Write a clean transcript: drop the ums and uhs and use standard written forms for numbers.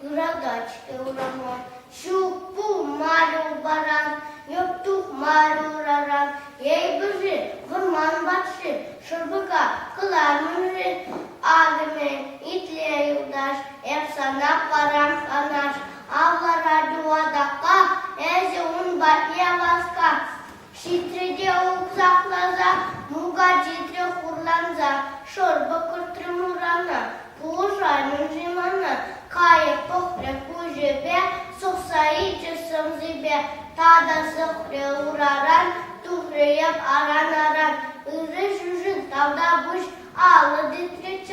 Градачки урамон, щупу мару баран, yoktuk mağruraran, yey bıcı, gırman batşı, şırbıka, kılar münri, ağime, itliye yurdaş, efsana param kanaş, avlara duvadaka, ezi un batya vaska, şitrede uksaklaza, muga citre hurlanza, şorba kırtırmurana, puğuşay münrimana, kaye pohre kujebe, soksayı cısım zibe, Tada sıkre uğraran, tuhreyip aran, ırı şuşun tavda buş, ağlı ditre